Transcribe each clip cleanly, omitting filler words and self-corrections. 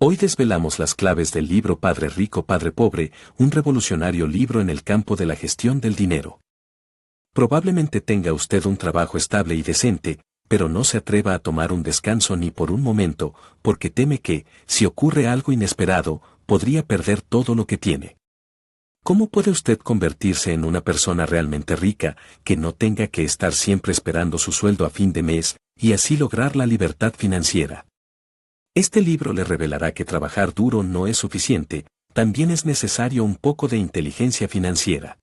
Hoy desvelamos las claves del libro Padre Rico, Padre Pobre, un revolucionario libro en el campo de la gestión del dinero. Probablemente tenga usted un trabajo estable y decente, pero no se atreva a tomar un descanso ni por un momento, porque teme que, si ocurre algo inesperado, podría perder todo lo que tiene. ¿Cómo puede usted convertirse en una persona realmente rica, que no tenga que estar siempre esperando su sueldo a fin de mes, y así lograr la libertad financiera? Este libro le revelará que trabajar duro no es suficiente, también es necesario un poco de inteligencia financiera.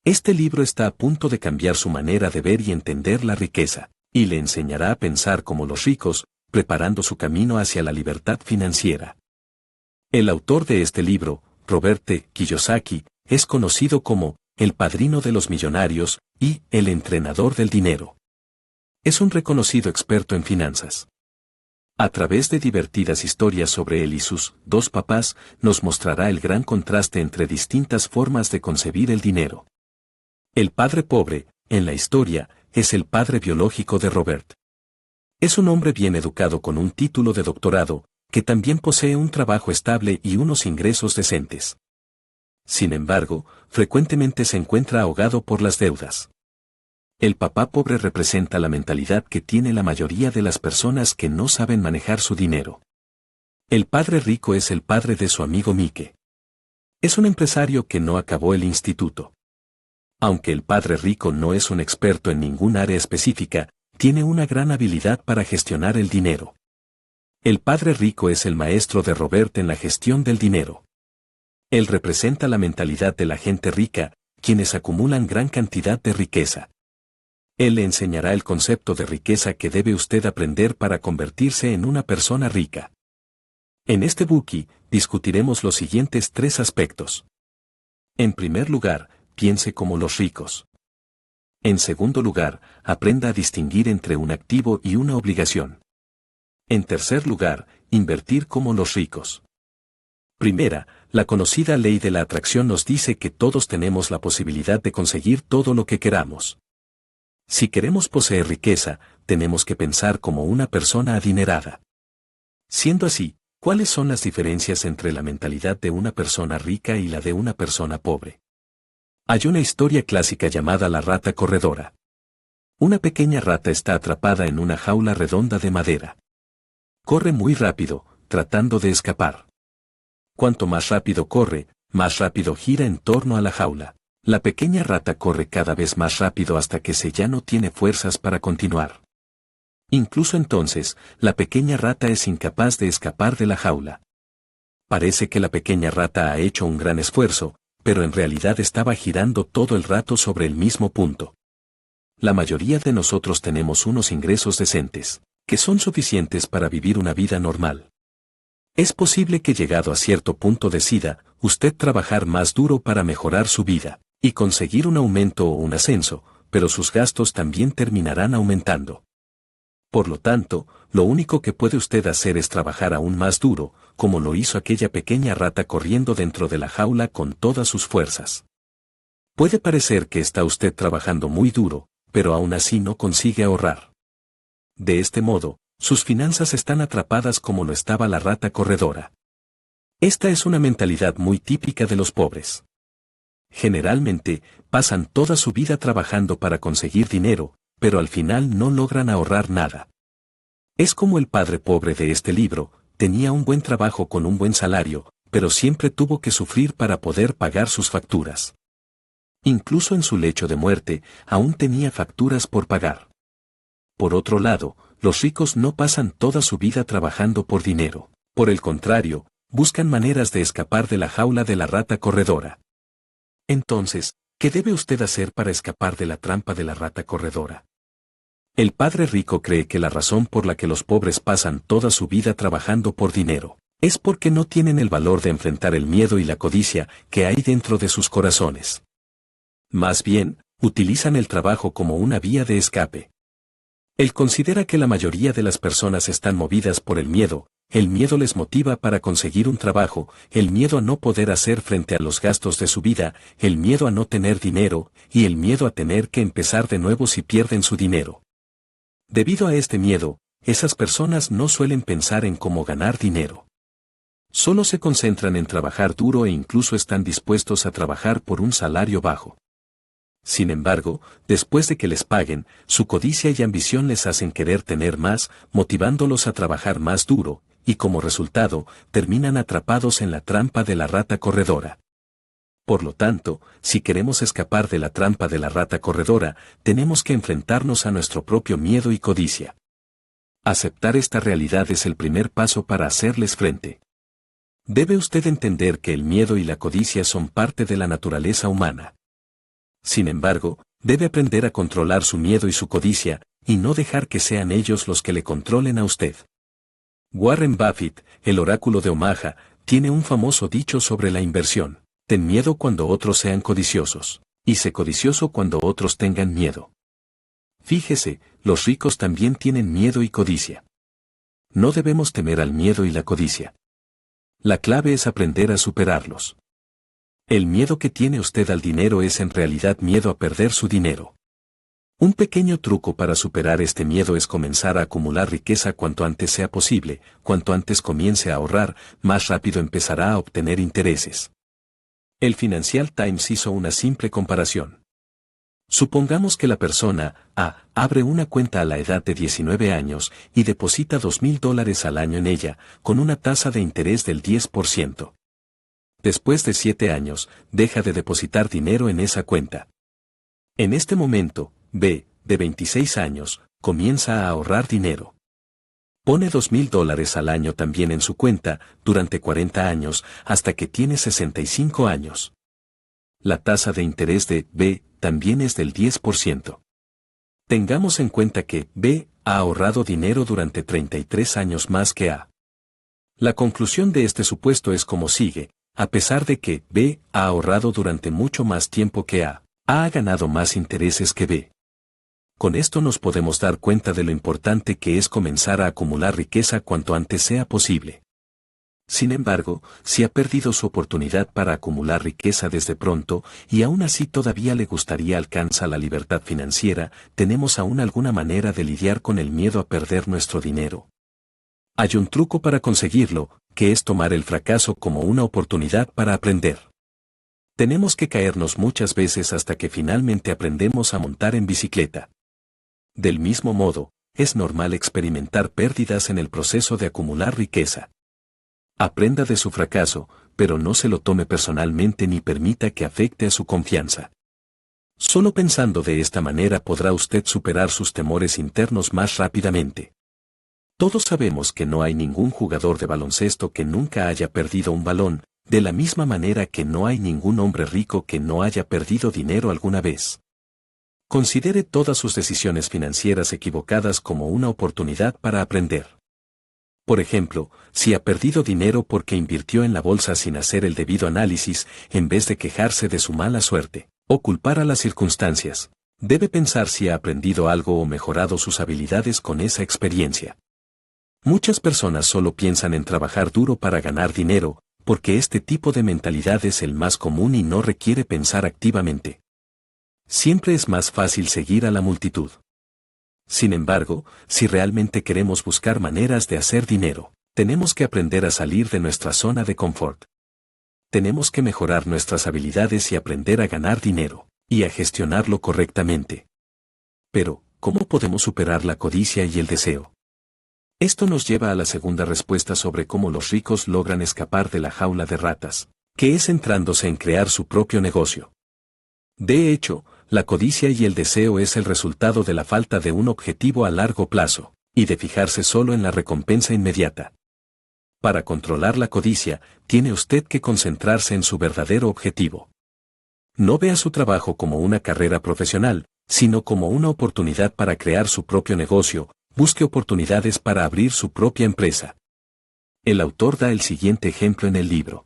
Este libro está a punto de cambiar su manera de ver y entender la riqueza, y le enseñará a pensar como los ricos, preparando su camino hacia la libertad financiera. El autor de este libro, Robert T. Kiyosaki, es conocido como el padrino de los millonarios y el entrenador del dinero. Es un reconocido experto en finanzas. A través de divertidas historias sobre él y sus dos papás, nos mostrará el gran contraste entre distintas formas de concebir el dinero. El padre pobre, en la historia, es el padre biológico de Robert. Es un hombre bien educado con un título de doctorado, que también posee un trabajo estable y unos ingresos decentes. Sin embargo, frecuentemente se encuentra ahogado por las deudas. El papá pobre representa la mentalidad que tiene la mayoría de las personas que no saben manejar su dinero. El padre rico es el padre de su amigo Mike. Es un empresario que no acabó el instituto. Aunque el padre rico no es un experto en ningún área específica, tiene una gran habilidad para gestionar el dinero. El padre rico es el maestro de Robert en la gestión del dinero. Él representa la mentalidad de la gente rica, quienes acumulan gran cantidad de riqueza. Él le enseñará el concepto de riqueza que debe usted aprender para convertirse en una persona rica. En este Bookey, discutiremos los siguientes 3 aspectos. En primer lugar, piense como los ricos. En segundo lugar, aprenda a distinguir entre un activo y una obligación. En tercer lugar, invertir como los ricos. Primera, la conocida ley de la atracción nos dice que todos tenemos la posibilidad de conseguir todo lo que queramos. Si queremos poseer riqueza, tenemos que pensar como una persona adinerada. Siendo así, ¿cuáles son las diferencias entre la mentalidad de una persona rica y la de una persona pobre? Hay una historia clásica llamada la rata corredora. Una pequeña rata está atrapada en una jaula redonda de madera. Corre muy rápido, tratando de escapar. Cuanto más rápido corre, más rápido gira en torno a la jaula. La pequeña rata corre cada vez más rápido hasta que ya no tiene fuerzas para continuar. Incluso entonces, la pequeña rata es incapaz de escapar de la jaula. Parece que la pequeña rata ha hecho un gran esfuerzo, pero en realidad estaba girando todo el rato sobre el mismo punto. La mayoría de nosotros tenemos unos ingresos decentes, que son suficientes para vivir una vida normal. Es posible que llegado a cierto punto decida, usted trabajar más duro para mejorar su vida, y conseguir un aumento o un ascenso, pero sus gastos también terminarán aumentando. Por lo tanto, lo único que puede usted hacer es trabajar aún más duro, como lo hizo aquella pequeña rata corriendo dentro de la jaula con todas sus fuerzas. Puede parecer que está usted trabajando muy duro, pero aún así no consigue ahorrar. De este modo, sus finanzas están atrapadas como lo estaba la rata corredora. Esta es una mentalidad muy típica de los pobres. Generalmente, pasan toda su vida trabajando para conseguir dinero, pero al final no logran ahorrar nada. Es como el padre pobre de este libro, tenía un buen trabajo con un buen salario, pero siempre tuvo que sufrir para poder pagar sus facturas. Incluso en su lecho de muerte, aún tenía facturas por pagar. Por otro lado, los ricos no pasan toda su vida trabajando por dinero. Por el contrario, buscan maneras de escapar de la jaula de la rata corredora. Entonces, ¿qué debe usted hacer para escapar de la trampa de la rata corredora? El padre rico cree que la razón por la que los pobres pasan toda su vida trabajando por dinero, es porque no tienen el valor de enfrentar el miedo y la codicia que hay dentro de sus corazones. Más bien, utilizan el trabajo como una vía de escape. Él considera que la mayoría de las personas están movidas por el miedo les motiva para conseguir un trabajo, el miedo a no poder hacer frente a los gastos de su vida, el miedo a no tener dinero, y el miedo a tener que empezar de nuevo si pierden su dinero. Debido a este miedo, esas personas no suelen pensar en cómo ganar dinero. Solo se concentran en trabajar duro e incluso están dispuestos a trabajar por un salario bajo. Sin embargo, después de que les paguen, su codicia y ambición les hacen querer tener más, motivándolos a trabajar más duro, y como resultado, terminan atrapados en la trampa de la rata corredora. Por lo tanto, si queremos escapar de la trampa de la rata corredora, tenemos que enfrentarnos a nuestro propio miedo y codicia. Aceptar esta realidad es el primer paso para hacerles frente. Debe usted entender que el miedo y la codicia son parte de la naturaleza humana. Sin embargo, debe aprender a controlar su miedo y su codicia, y no dejar que sean ellos los que le controlen a usted. Warren Buffett, el oráculo de Omaha, tiene un famoso dicho sobre la inversión: ten miedo cuando otros sean codiciosos, y sé codicioso cuando otros tengan miedo. Fíjese, los ricos también tienen miedo y codicia. No debemos temer al miedo y la codicia. La clave es aprender a superarlos. El miedo que tiene usted al dinero es en realidad miedo a perder su dinero. Un pequeño truco para superar este miedo es comenzar a acumular riqueza cuanto antes sea posible. Cuanto antes comience a ahorrar, más rápido empezará a obtener intereses. El Financial Times hizo una simple comparación. Supongamos que la persona A abre una cuenta a la edad de 19 años y deposita $2,000 al año en ella, con una tasa de interés del 10%. Después de 7 años, deja de depositar dinero en esa cuenta. En este momento, B, de 26 años, comienza a ahorrar dinero. Pone $2,000 al año también en su cuenta, durante 40 años, hasta que tiene 65 años. La tasa de interés de B también es del 10%. Tengamos en cuenta que B ha ahorrado dinero durante 33 años más que A. La conclusión de este supuesto es como sigue: a pesar de que B ha ahorrado durante mucho más tiempo que A ha ganado más intereses que B. Con esto nos podemos dar cuenta de lo importante que es comenzar a acumular riqueza cuanto antes sea posible. Sin embargo, si ha perdido su oportunidad para acumular riqueza desde pronto, y aún así todavía le gustaría alcanzar la libertad financiera, ¿tenemos aún alguna manera de lidiar con el miedo a perder nuestro dinero? Hay un truco para conseguirlo, que es tomar el fracaso como una oportunidad para aprender. Tenemos que caernos muchas veces hasta que finalmente aprendemos a montar en bicicleta. Del mismo modo, es normal experimentar pérdidas en el proceso de acumular riqueza. Aprenda de su fracaso, pero no se lo tome personalmente ni permita que afecte a su confianza. Solo pensando de esta manera podrá usted superar sus temores internos más rápidamente. Todos sabemos que no hay ningún jugador de baloncesto que nunca haya perdido un balón, de la misma manera que no hay ningún hombre rico que no haya perdido dinero alguna vez. Considere todas sus decisiones financieras equivocadas como una oportunidad para aprender. Por ejemplo, si ha perdido dinero porque invirtió en la bolsa sin hacer el debido análisis, en vez de quejarse de su mala suerte, o culpar a las circunstancias, debe pensar si ha aprendido algo o mejorado sus habilidades con esa experiencia. Muchas personas solo piensan en trabajar duro para ganar dinero, porque este tipo de mentalidad es el más común y no requiere pensar activamente. Siempre es más fácil seguir a la multitud. Sin embargo, si realmente queremos buscar maneras de hacer dinero, tenemos que aprender a salir de nuestra zona de confort. Tenemos que mejorar nuestras habilidades y aprender a ganar dinero, y a gestionarlo correctamente. Pero, ¿cómo podemos superar la codicia y el deseo? Esto nos lleva a la segunda respuesta sobre cómo los ricos logran escapar de la jaula de ratas, que es centrándose en crear su propio negocio. De hecho, la codicia y el deseo es el resultado de la falta de un objetivo a largo plazo, y de fijarse solo en la recompensa inmediata. Para controlar la codicia, tiene usted que concentrarse en su verdadero objetivo. No vea su trabajo como una carrera profesional, sino como una oportunidad para crear su propio negocio. Busque oportunidades para abrir su propia empresa. El autor da el siguiente ejemplo en el libro.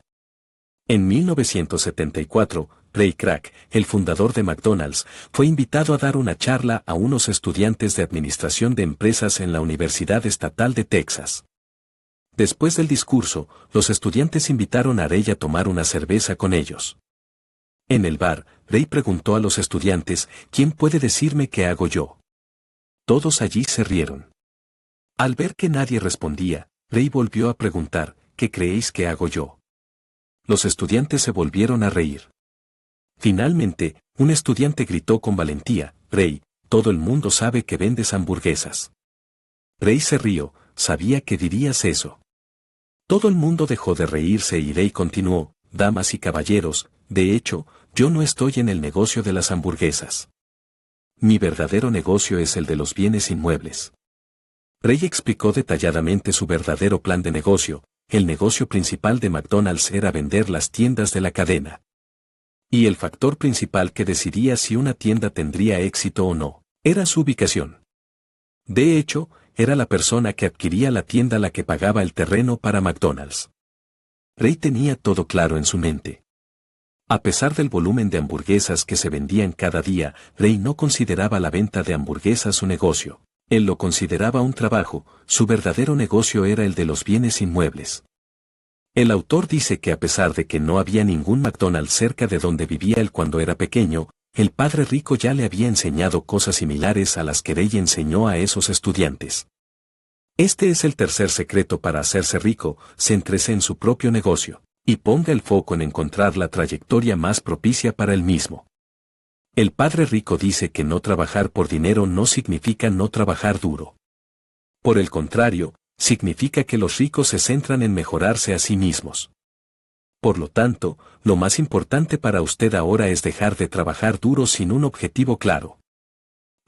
En 1974, Ray Kroc, el fundador de McDonald's, fue invitado a dar una charla a unos estudiantes de administración de empresas en la Universidad Estatal de Texas. Después del discurso, los estudiantes invitaron a Ray a tomar una cerveza con ellos. En el bar, Ray preguntó a los estudiantes: ¿quién puede decirme qué hago yo? Todos allí se rieron. Al ver que nadie respondía, Ray volvió a preguntar: ¿qué creéis que hago yo? Los estudiantes se volvieron a reír. Finalmente, un estudiante gritó con valentía, Ray, todo el mundo sabe que vendes hamburguesas. Ray se rió, sabía que dirías eso. Todo el mundo dejó de reírse y Ray continuó, damas y caballeros, de hecho, yo no estoy en el negocio de las hamburguesas. Mi verdadero negocio es el de los bienes inmuebles. Ray explicó detalladamente su verdadero plan de negocio. El negocio principal de McDonald's era vender las tiendas de la cadena. Y el factor principal que decidía si una tienda tendría éxito o no, era su ubicación. De hecho, era la persona que adquiría la tienda la que pagaba el terreno para McDonald's. Ray tenía todo claro en su mente. A pesar del volumen de hamburguesas que se vendían cada día, Ray no consideraba la venta de hamburguesas su negocio. Él lo consideraba un trabajo, su verdadero negocio era el de los bienes inmuebles. El autor dice que a pesar de que no había ningún McDonald's cerca de donde vivía él cuando era pequeño, el padre rico ya le había enseñado cosas similares a las que Ray enseñó a esos estudiantes. Este es el tercer secreto para hacerse rico, céntrese en su propio negocio, y ponga el foco en encontrar la trayectoria más propicia para él mismo. El padre rico dice que no trabajar por dinero no significa no trabajar duro. Por el contrario, significa que los ricos se centran en mejorarse a sí mismos. Por lo tanto, lo más importante para usted ahora es dejar de trabajar duro sin un objetivo claro.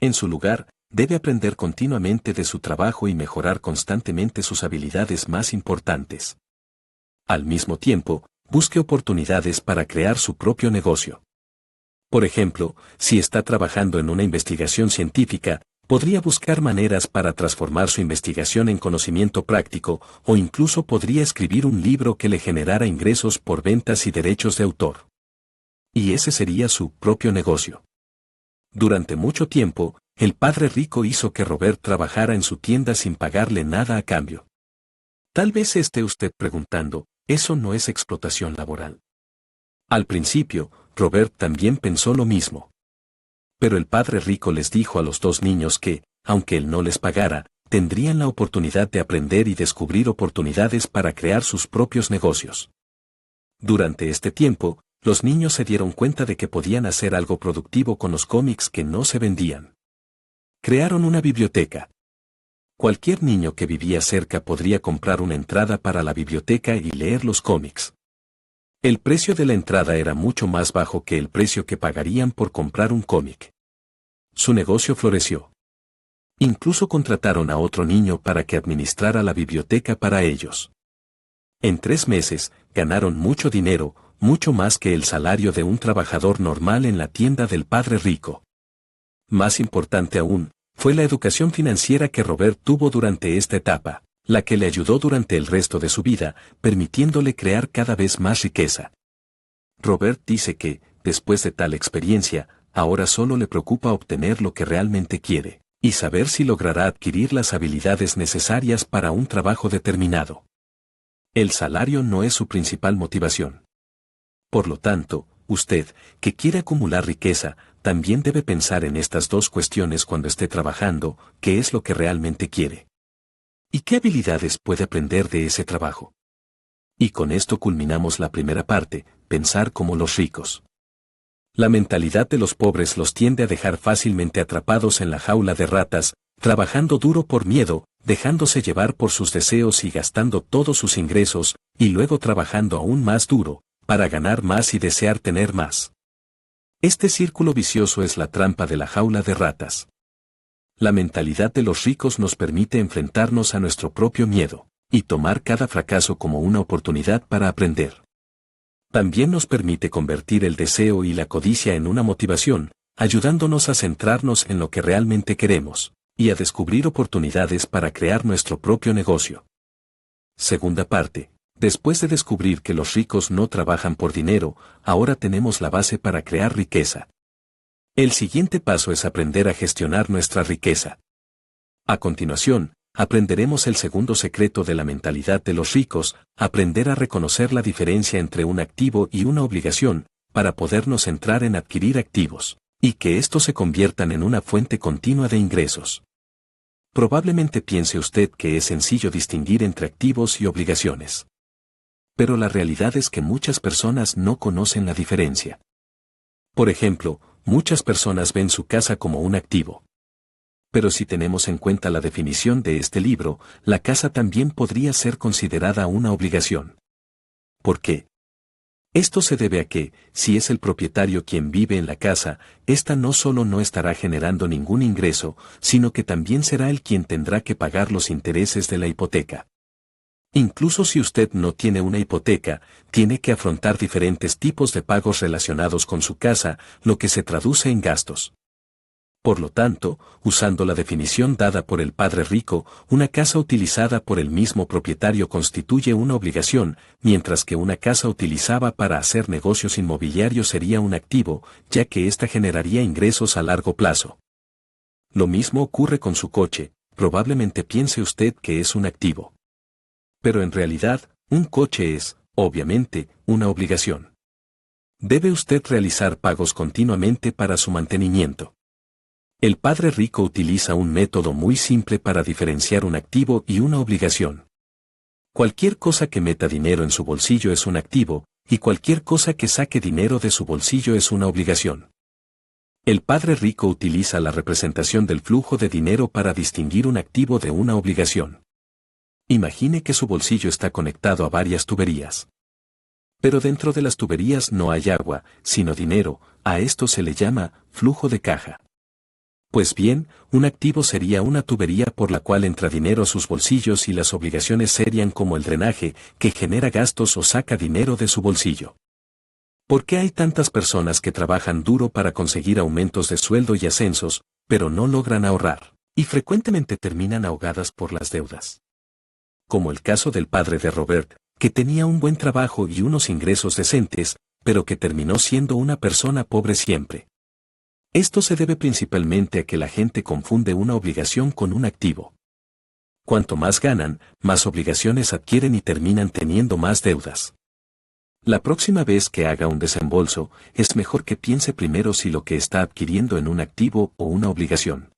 En su lugar, debe aprender continuamente de su trabajo y mejorar constantemente sus habilidades más importantes. Al mismo tiempo, busque oportunidades para crear su propio negocio. Por ejemplo, si está trabajando en una investigación científica, podría buscar maneras para transformar su investigación en conocimiento práctico, o incluso podría escribir un libro que le generara ingresos por ventas y derechos de autor. Y ese sería su propio negocio. Durante mucho tiempo, el padre rico hizo que Robert trabajara en su tienda sin pagarle nada a cambio. Tal vez se esté usted preguntando, ¿eso no es explotación laboral? Al principio, Robert también pensó lo mismo. Pero el padre rico les dijo a los dos niños que, aunque él no les pagara, tendrían la oportunidad de aprender y descubrir oportunidades para crear sus propios negocios. Durante este tiempo, los niños se dieron cuenta de que podían hacer algo productivo con los cómics que no se vendían. Crearon una biblioteca. Cualquier niño que vivía cerca podría comprar una entrada para la biblioteca y leer los cómics. El precio de la entrada era mucho más bajo que el precio que pagarían por comprar un cómic. Su negocio floreció. Incluso contrataron a otro niño para que administrara la biblioteca para ellos. En 3 meses, ganaron mucho dinero, mucho más que el salario de un trabajador normal en la tienda del padre rico. Más importante aún, fue la educación financiera que Robert tuvo durante esta etapa, la que le ayudó durante el resto de su vida, permitiéndole crear cada vez más riqueza. Robert dice que, después de tal experiencia, ahora solo le preocupa obtener lo que realmente quiere, y saber si logrará adquirir las habilidades necesarias para un trabajo determinado. El salario no es su principal motivación. Por lo tanto, usted, que quiere acumular riqueza, también debe pensar en estas dos cuestiones cuando esté trabajando, qué es lo que realmente quiere. ¿Y qué habilidades puede aprender de ese trabajo? Y con esto culminamos la primera parte, pensar como los ricos. La mentalidad de los pobres los tiende a dejar fácilmente atrapados en la jaula de ratas, trabajando duro por miedo, dejándose llevar por sus deseos y gastando todos sus ingresos, y luego trabajando aún más duro, para ganar más y desear tener más. Este círculo vicioso es la trampa de la jaula de ratas. La mentalidad de los ricos nos permite enfrentarnos a nuestro propio miedo, y tomar cada fracaso como una oportunidad para aprender. También nos permite convertir el deseo y la codicia en una motivación, ayudándonos a centrarnos en lo que realmente queremos, y a descubrir oportunidades para crear nuestro propio negocio. Segunda parte. Después de descubrir que los ricos no trabajan por dinero, ahora tenemos la base para crear riqueza. El siguiente paso es aprender a gestionar nuestra riqueza. A continuación, aprenderemos el segundo secreto de la mentalidad de los ricos, aprender a reconocer la diferencia entre un activo y una obligación, para podernos centrar en adquirir activos, y que estos se conviertan en una fuente continua de ingresos. Probablemente piense usted que es sencillo distinguir entre activos y obligaciones. Pero la realidad es que muchas personas no conocen la diferencia. Por ejemplo, muchas personas ven su casa como un activo. Pero si tenemos en cuenta la definición de este libro, la casa también podría ser considerada una obligación. ¿Por qué? Esto se debe a que, si es el propietario quien vive en la casa, ésta no solo no estará generando ningún ingreso, sino que también será él quien tendrá que pagar los intereses de la hipoteca. Incluso si usted no tiene una hipoteca, tiene que afrontar diferentes tipos de pagos relacionados con su casa, lo que se traduce en gastos. Por lo tanto, usando la definición dada por el padre rico, una casa utilizada por el mismo propietario constituye una obligación, mientras que una casa utilizada para hacer negocios inmobiliarios sería un activo, ya que ésta generaría ingresos a largo plazo. Lo mismo ocurre con su coche, probablemente piense usted que es un activo. Pero en realidad, un coche es, obviamente, una obligación. Debe usted realizar pagos continuamente para su mantenimiento. El padre rico utiliza un método muy simple para diferenciar un activo y una obligación. Cualquier cosa que meta dinero en su bolsillo es un activo, y cualquier cosa que saque dinero de su bolsillo es una obligación. El padre rico utiliza la representación del flujo de dinero para distinguir un activo de una obligación. Imagine que su bolsillo está conectado a varias tuberías. Pero dentro de las tuberías no hay agua, sino dinero, a esto se le llama flujo de caja. Pues bien, un activo sería una tubería por la cual entra dinero a sus bolsillos y las obligaciones serían como el drenaje, que genera gastos o saca dinero de su bolsillo. ¿Por qué hay tantas personas que trabajan duro para conseguir aumentos de sueldo y ascensos, pero no logran ahorrar, y frecuentemente terminan ahogadas por las deudas? Como el caso del padre de Robert, que tenía un buen trabajo y unos ingresos decentes, pero que terminó siendo una persona pobre siempre. Esto se debe principalmente a que la gente confunde una obligación con un activo. Cuanto más ganan, más obligaciones adquieren y terminan teniendo más deudas. La próxima vez que haga un desembolso, es mejor que piense primero si lo que está adquiriendo en un activo o una obligación.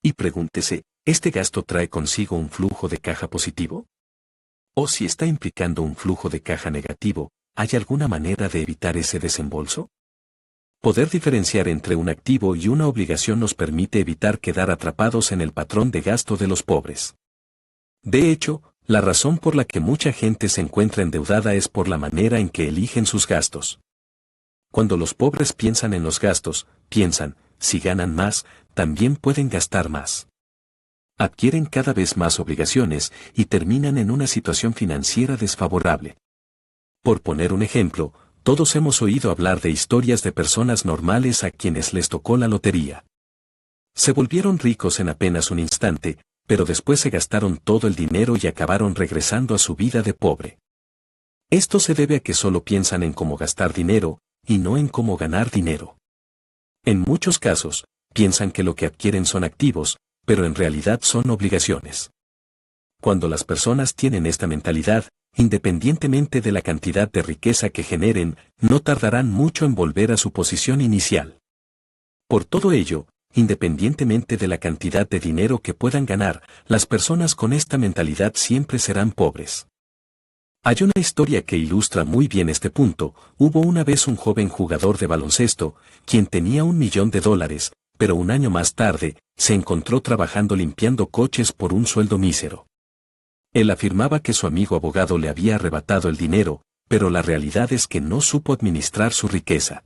Y pregúntese, ¿este gasto trae consigo un flujo de caja positivo? O si está implicando un flujo de caja negativo, ¿hay alguna manera de evitar ese desembolso? Poder diferenciar entre un activo y una obligación nos permite evitar quedar atrapados en el patrón de gasto de los pobres. De hecho, la razón por la que mucha gente se encuentra endeudada es por la manera en que eligen sus gastos. Cuando los pobres piensan en los gastos, piensan, si ganan más, también pueden gastar más. Adquieren cada vez más obligaciones y terminan en una situación financiera desfavorable. Por poner un ejemplo, todos hemos oído hablar de historias de personas normales a quienes les tocó la lotería. Se volvieron ricos en apenas un instante, pero después se gastaron todo el dinero y acabaron regresando a su vida de pobre. Esto se debe a que solo piensan en cómo gastar dinero, y no en cómo ganar dinero. En muchos casos, piensan que lo que adquieren son activos, pero en realidad son obligaciones. Cuando las personas tienen esta mentalidad, independientemente de la cantidad de riqueza que generen, no tardarán mucho en volver a su posición inicial. Por todo ello, independientemente de la cantidad de dinero que puedan ganar, las personas con esta mentalidad siempre serán pobres. Hay una historia que ilustra muy bien este punto. Hubo una vez un joven jugador de baloncesto, quien tenía $1.000.000, pero un año más tarde, se encontró trabajando limpiando coches por un sueldo mísero. Él afirmaba que su amigo abogado le había arrebatado el dinero, pero la realidad es que no supo administrar su riqueza.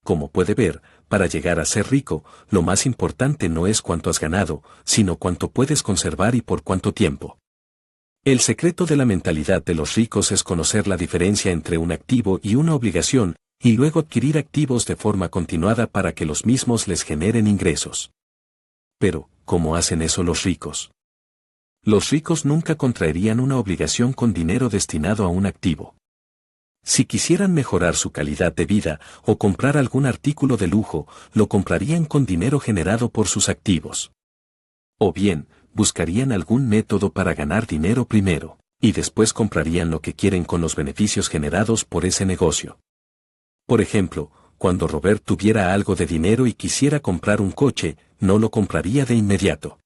Como puede ver, para llegar a ser rico, lo más importante no es cuánto has ganado, sino cuánto puedes conservar y por cuánto tiempo. El secreto de la mentalidad de los ricos es conocer la diferencia entre un activo y una obligación, y luego adquirir activos de forma continuada para que los mismos les generen ingresos. Pero, ¿cómo hacen eso los ricos? Los ricos nunca contraerían una obligación con dinero destinado a un activo. Si quisieran mejorar su calidad de vida o comprar algún artículo de lujo, lo comprarían con dinero generado por sus activos. O bien, buscarían algún método para ganar dinero primero, y después comprarían lo que quieren con los beneficios generados por ese negocio. Por ejemplo, cuando Robert tuviera algo de dinero y quisiera comprar un coche, no lo compraría de inmediato.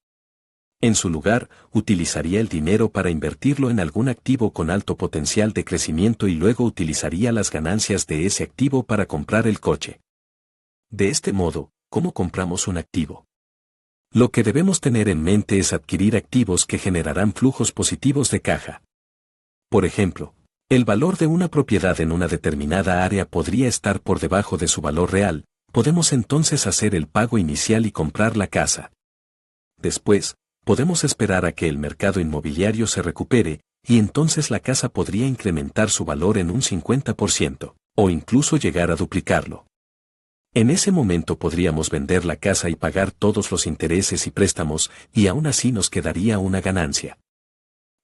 En su lugar, utilizaría el dinero para invertirlo en algún activo con alto potencial de crecimiento y luego utilizaría las ganancias de ese activo para comprar el coche. De este modo, ¿cómo compramos un activo? Lo que debemos tener en mente es adquirir activos que generarán flujos positivos de caja. Por ejemplo, el valor de una propiedad en una determinada área podría estar por debajo de su valor real, podemos entonces hacer el pago inicial y comprar la casa. Después, podemos esperar a que el mercado inmobiliario se recupere, y entonces la casa podría incrementar su valor en un 50%, o incluso llegar a duplicarlo. En ese momento podríamos vender la casa y pagar todos los intereses y préstamos, y aún así nos quedaría una ganancia.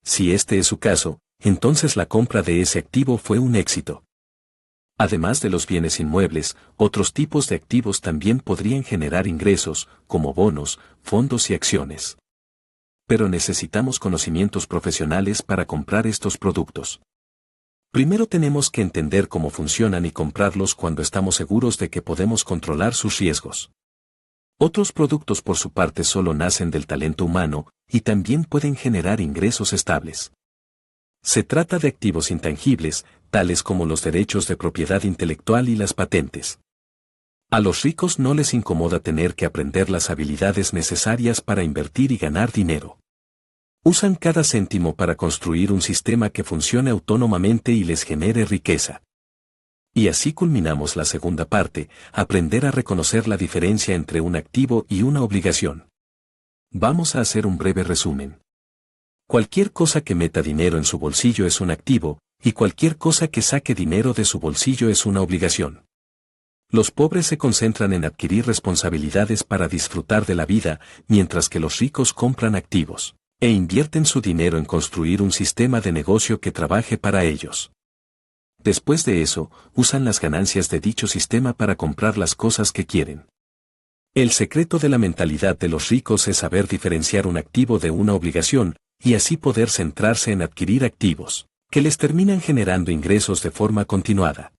Si este es su caso, entonces la compra de ese activo fue un éxito. Además de los bienes inmuebles, otros tipos de activos también podrían generar ingresos, como bonos, fondos y acciones. Pero necesitamos conocimientos profesionales para comprar estos productos. Primero tenemos que entender cómo funcionan y comprarlos cuando estamos seguros de que podemos controlar sus riesgos. Otros productos por su parte solo nacen del talento humano, y también pueden generar ingresos estables. Se trata de activos intangibles, tales como los derechos de propiedad intelectual y las patentes. A los ricos no les incomoda tener que aprender las habilidades necesarias para invertir y ganar dinero. Usan cada céntimo para construir un sistema que funcione autónomamente y les genere riqueza. Y así culminamos la segunda parte, aprender a reconocer la diferencia entre un activo y una obligación. Vamos a hacer un breve resumen. Cualquier cosa que meta dinero en su bolsillo es un activo, y cualquier cosa que saque dinero de su bolsillo es una obligación. Los pobres se concentran en adquirir responsabilidades para disfrutar de la vida, mientras que los ricos compran activos, e invierten su dinero en construir un sistema de negocio que trabaje para ellos. Después de eso, usan las ganancias de dicho sistema para comprar las cosas que quieren. El secreto de la mentalidad de los ricos es saber diferenciar un activo de una obligación, y así poder centrarse en adquirir activos, que les terminan generando ingresos de forma continuada.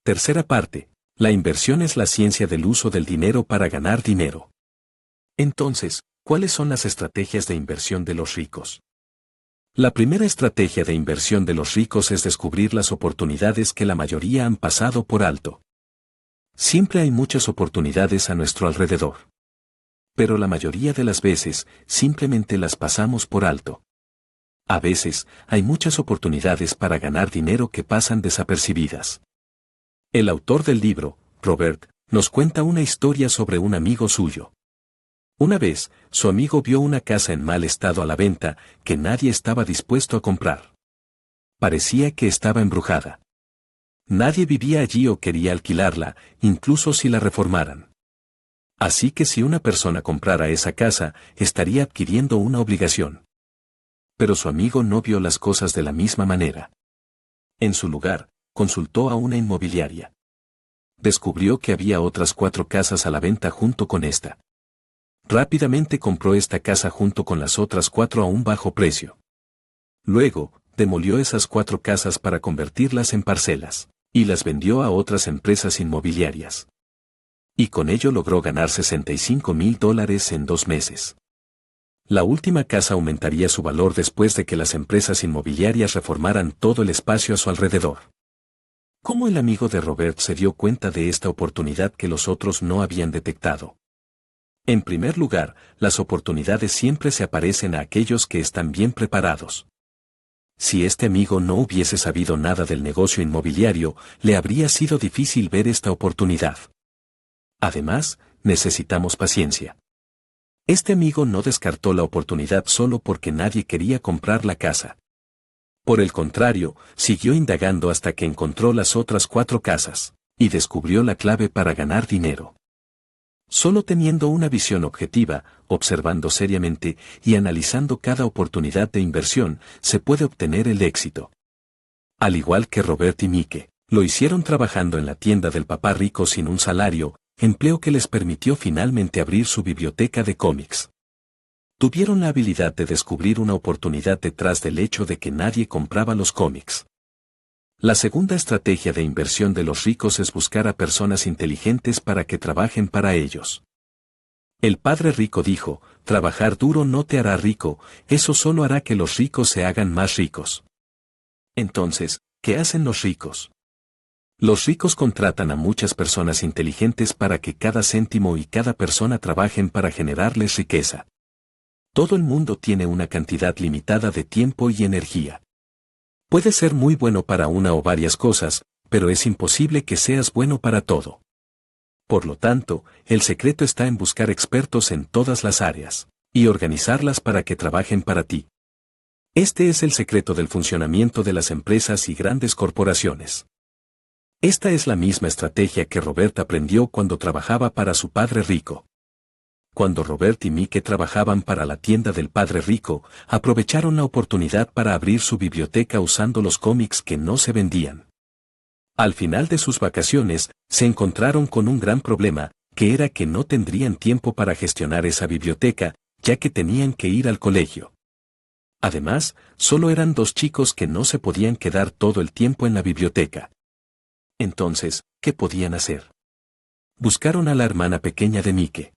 Tercera parte. La inversión es la ciencia del uso del dinero para ganar dinero. Entonces, ¿cuáles son las estrategias de inversión de los ricos? La primera estrategia de inversión de los ricos es descubrir las oportunidades que la mayoría han pasado por alto. Siempre hay muchas oportunidades a nuestro alrededor. Pero la mayoría de las veces, simplemente las pasamos por alto. A veces, hay muchas oportunidades para ganar dinero que pasan desapercibidas. El autor del libro, Robert, nos cuenta una historia sobre un amigo suyo. Una vez, su amigo vio una casa en mal estado a la venta, que nadie estaba dispuesto a comprar. Parecía que estaba embrujada. Nadie vivía allí o quería alquilarla, incluso si la reformaran. Así que si una persona comprara esa casa, estaría adquiriendo una obligación. Pero su amigo no vio las cosas de la misma manera. En su lugar, consultó a una inmobiliaria. Descubrió que había otras 4 casas a la venta junto con esta. Rápidamente compró esta casa junto con las otras 4 a un bajo precio. Luego, demolió esas 4 casas para convertirlas en parcelas, y las vendió a otras empresas inmobiliarias. Y con ello logró ganar $65,000 en 2 meses. La última casa aumentaría su valor después de que las empresas inmobiliarias reformaran todo el espacio a su alrededor. ¿Cómo el amigo de Robert se dio cuenta de esta oportunidad que los otros no habían detectado? En primer lugar, las oportunidades siempre se aparecen a aquellos que están bien preparados. Si este amigo no hubiese sabido nada del negocio inmobiliario, le habría sido difícil ver esta oportunidad. Además, necesitamos paciencia. Este amigo no descartó la oportunidad solo porque nadie quería comprar la casa. Por el contrario, siguió indagando hasta que encontró las otras 4 casas, y descubrió la clave para ganar dinero. Solo teniendo una visión objetiva, observando seriamente y analizando cada oportunidad de inversión, se puede obtener el éxito. Al igual que Robert y Mike, lo hicieron trabajando en la tienda del papá rico sin un salario, empleo que les permitió finalmente abrir su biblioteca de cómics. Tuvieron la habilidad de descubrir una oportunidad detrás del hecho de que nadie compraba los cómics. La segunda estrategia de inversión de los ricos es buscar a personas inteligentes para que trabajen para ellos. El padre rico dijo, trabajar duro no te hará rico, eso solo hará que los ricos se hagan más ricos. Entonces, ¿qué hacen los ricos? Los ricos contratan a muchas personas inteligentes para que cada céntimo y cada persona trabajen para generarles riqueza. Todo el mundo tiene una cantidad limitada de tiempo y energía. Puede ser muy bueno para una o varias cosas, pero es imposible que seas bueno para todo. Por lo tanto, el secreto está en buscar expertos en todas las áreas, y organizarlas para que trabajen para ti. Este es el secreto del funcionamiento de las empresas y grandes corporaciones. Esta es la misma estrategia que Robert aprendió cuando trabajaba para su padre rico. Cuando Robert y Mike trabajaban para la tienda del padre rico, aprovecharon la oportunidad para abrir su biblioteca usando los cómics que no se vendían. Al final de sus vacaciones, se encontraron con un gran problema, que era que no tendrían tiempo para gestionar esa biblioteca, ya que tenían que ir al colegio. Además, solo eran 2 chicos que no se podían quedar todo el tiempo en la biblioteca. Entonces, ¿qué podían hacer? Buscaron a la hermana pequeña de Mike.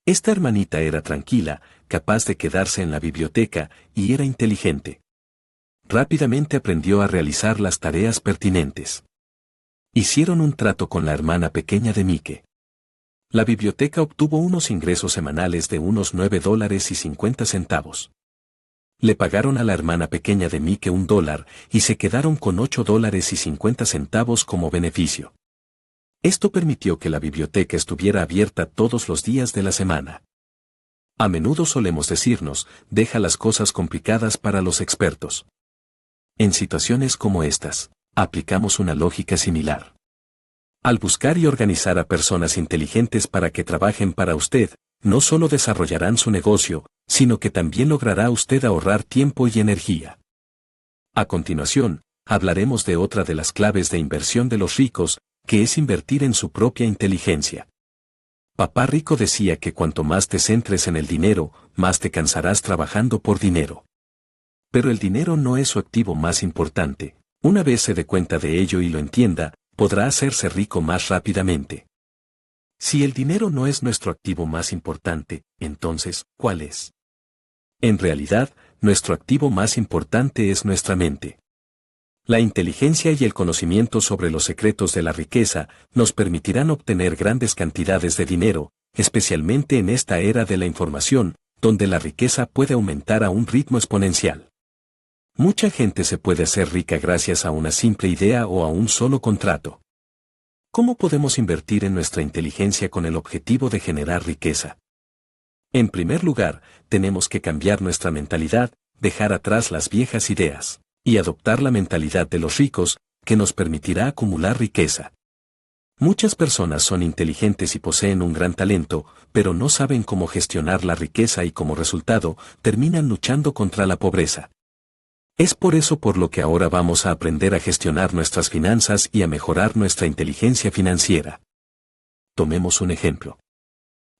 Esta hermanita era tranquila, capaz de quedarse en la biblioteca, y era inteligente. Rápidamente aprendió a realizar las tareas pertinentes. Hicieron un trato con la hermana pequeña de Mike. La biblioteca obtuvo unos ingresos semanales de unos $9.50. Le pagaron a la hermana pequeña de Mike $1 y se quedaron con $8.50 como beneficio. Esto permitió que la biblioteca estuviera abierta todos los días de la semana. A menudo solemos decirnos, deja las cosas complicadas para los expertos. En situaciones como estas, aplicamos una lógica similar. Al buscar y organizar a personas inteligentes para que trabajen para usted, no solo desarrollarán su negocio, sino que también logrará usted ahorrar tiempo y energía. A continuación, hablaremos de otra de las claves de inversión de los ricos, que es invertir en su propia inteligencia. Papá Rico decía que cuanto más te centres en el dinero, más te cansarás trabajando por dinero. Pero el dinero no es su activo más importante. Una vez se dé cuenta de ello y lo entienda, podrá hacerse rico más rápidamente. Si el dinero no es nuestro activo más importante, entonces, ¿cuál es? En realidad, nuestro activo más importante es nuestra mente. La inteligencia y el conocimiento sobre los secretos de la riqueza nos permitirán obtener grandes cantidades de dinero, especialmente en esta era de la información, donde la riqueza puede aumentar a un ritmo exponencial. Mucha gente se puede hacer rica gracias a una simple idea o a un solo contrato. ¿Cómo podemos invertir en nuestra inteligencia con el objetivo de generar riqueza? En primer lugar, tenemos que cambiar nuestra mentalidad, dejar atrás las viejas ideas, y adoptar la mentalidad de los ricos, que nos permitirá acumular riqueza. Muchas personas son inteligentes y poseen un gran talento, pero no saben cómo gestionar la riqueza y como resultado, terminan luchando contra la pobreza. Es por eso por lo que ahora vamos a aprender a gestionar nuestras finanzas y a mejorar nuestra inteligencia financiera. Tomemos un ejemplo.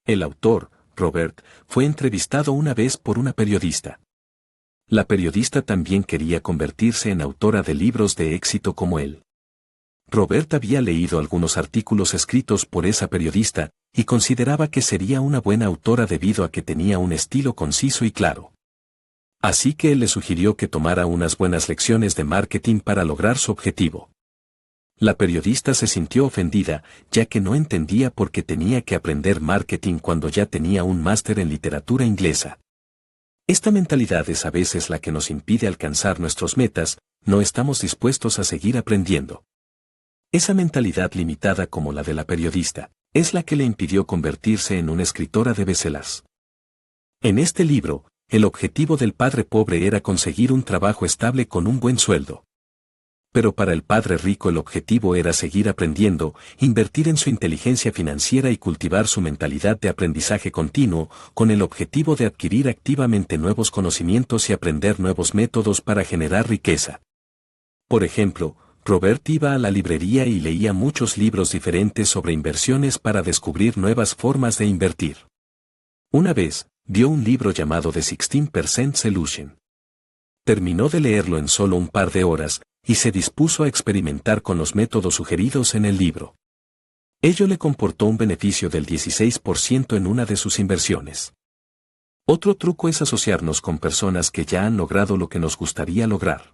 El autor, Robert, fue entrevistado una vez por una periodista. La periodista también quería convertirse en autora de libros de éxito como él. Robert había leído algunos artículos escritos por esa periodista, y consideraba que sería una buena autora debido a que tenía un estilo conciso y claro. Así que él le sugirió que tomara unas buenas lecciones de marketing para lograr su objetivo. La periodista se sintió ofendida, ya que no entendía por qué tenía que aprender marketing cuando ya tenía un máster en literatura inglesa. Esta mentalidad es a veces la que nos impide alcanzar nuestras metas, no estamos dispuestos a seguir aprendiendo. Esa mentalidad limitada como la de la periodista, es la que le impidió convertirse en una escritora de bestsellers. En este libro, el objetivo del padre pobre era conseguir un trabajo estable con un buen sueldo. Pero para el padre rico el objetivo era seguir aprendiendo, invertir en su inteligencia financiera y cultivar su mentalidad de aprendizaje continuo, con el objetivo de adquirir activamente nuevos conocimientos y aprender nuevos métodos para generar riqueza. Por ejemplo, Robert iba a la librería y leía muchos libros diferentes sobre inversiones para descubrir nuevas formas de invertir. Una vez, vio un libro llamado The 16% Solution. Terminó de leerlo en solo un par de horas, y se dispuso a experimentar con los métodos sugeridos en el libro. Ello le comportó un beneficio del 16% en una de sus inversiones. Otro truco es asociarnos con personas que ya han logrado lo que nos gustaría lograr.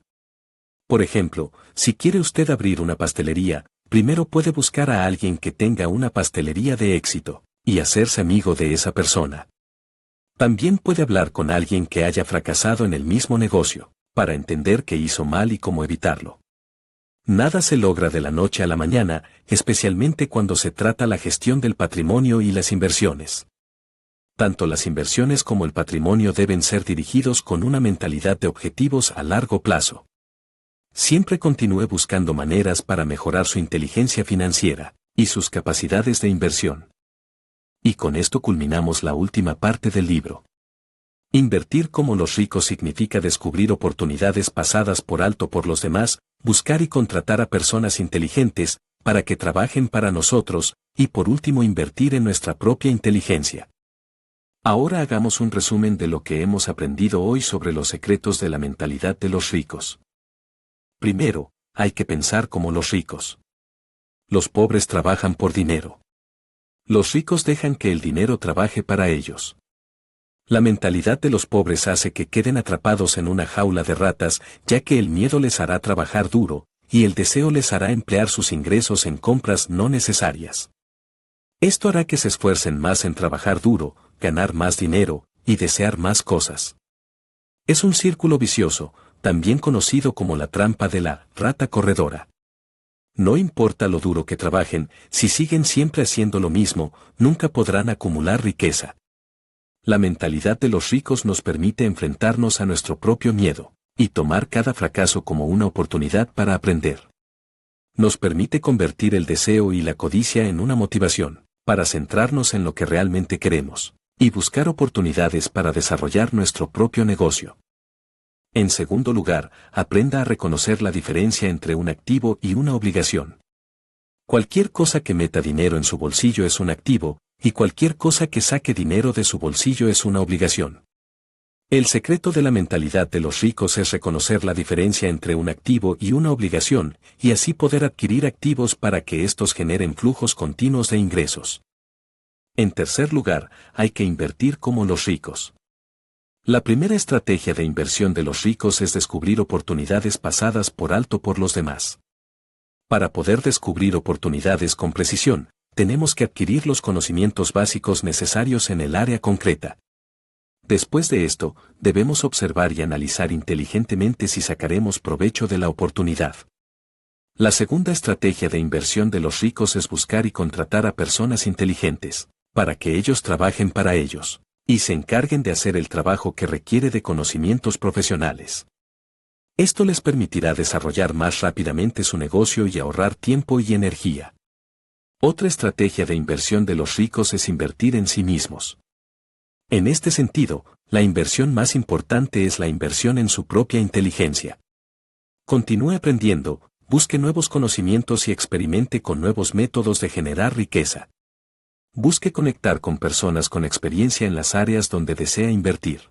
Por ejemplo, si quiere usted abrir una pastelería, primero puede buscar a alguien que tenga una pastelería de éxito, y hacerse amigo de esa persona. También puede hablar con alguien que haya fracasado en el mismo negocio, para entender qué hizo mal y cómo evitarlo. Nada se logra de la noche a la mañana, especialmente cuando se trata la gestión del patrimonio y las inversiones. Tanto las inversiones como el patrimonio deben ser dirigidos con una mentalidad de objetivos a largo plazo. Siempre continúe buscando maneras para mejorar su inteligencia financiera y sus capacidades de inversión. Y con esto culminamos la última parte del libro. Invertir como los ricos significa descubrir oportunidades pasadas por alto por los demás, buscar y contratar a personas inteligentes, para que trabajen para nosotros, y por último invertir en nuestra propia inteligencia. Ahora hagamos un resumen de lo que hemos aprendido hoy sobre los secretos de la mentalidad de los ricos. Primero, hay que pensar como los ricos. Los pobres trabajan por dinero. Los ricos dejan que el dinero trabaje para ellos. La mentalidad de los pobres hace que queden atrapados en una jaula de ratas, ya que el miedo les hará trabajar duro, y el deseo les hará emplear sus ingresos en compras no necesarias. Esto hará que se esfuercen más en trabajar duro, ganar más dinero, y desear más cosas. Es un círculo vicioso, también conocido como la trampa de la rata corredora. No importa lo duro que trabajen, si siguen siempre haciendo lo mismo, nunca podrán acumular riqueza. La mentalidad de los ricos nos permite enfrentarnos a nuestro propio miedo, y tomar cada fracaso como una oportunidad para aprender. Nos permite convertir el deseo y la codicia en una motivación, para centrarnos en lo que realmente queremos, y buscar oportunidades para desarrollar nuestro propio negocio. En segundo lugar, aprenda a reconocer la diferencia entre un activo y una obligación. Cualquier cosa que meta dinero en su bolsillo es un activo, y cualquier cosa que saque dinero de su bolsillo es una obligación. El secreto de la mentalidad de los ricos es reconocer la diferencia entre un activo y una obligación, y así poder adquirir activos para que estos generen flujos continuos de ingresos. En tercer lugar, hay que invertir como los ricos. La primera estrategia de inversión de los ricos es descubrir oportunidades pasadas por alto por los demás. Para poder descubrir oportunidades con precisión, tenemos que adquirir los conocimientos básicos necesarios en el área concreta. Después de esto, debemos observar y analizar inteligentemente si sacaremos provecho de la oportunidad. La segunda estrategia de inversión de los ricos es buscar y contratar a personas inteligentes, para que ellos trabajen para ellos, y se encarguen de hacer el trabajo que requiere de conocimientos profesionales. Esto les permitirá desarrollar más rápidamente su negocio y ahorrar tiempo y energía. Otra estrategia de inversión de los ricos es invertir en sí mismos. En este sentido, la inversión más importante es la inversión en su propia inteligencia. Continúe aprendiendo, busque nuevos conocimientos y experimente con nuevos métodos de generar riqueza. Busque conectar con personas con experiencia en las áreas donde desea invertir.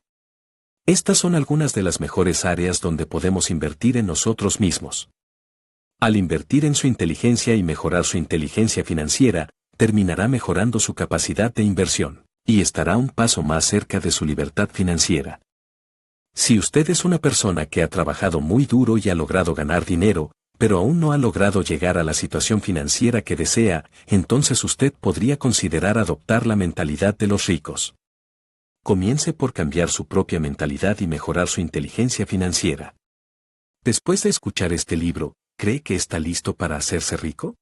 Estas son algunas de las mejores áreas donde podemos invertir en nosotros mismos. Al invertir en su inteligencia y mejorar su inteligencia financiera, terminará mejorando su capacidad de inversión, y estará un paso más cerca de su libertad financiera. Si usted es una persona que ha trabajado muy duro y ha logrado ganar dinero, pero aún no ha logrado llegar a la situación financiera que desea, entonces usted podría considerar adoptar la mentalidad de los ricos. Comience por cambiar su propia mentalidad y mejorar su inteligencia financiera. Después de escuchar este libro, ¿cree que está listo para hacerse rico?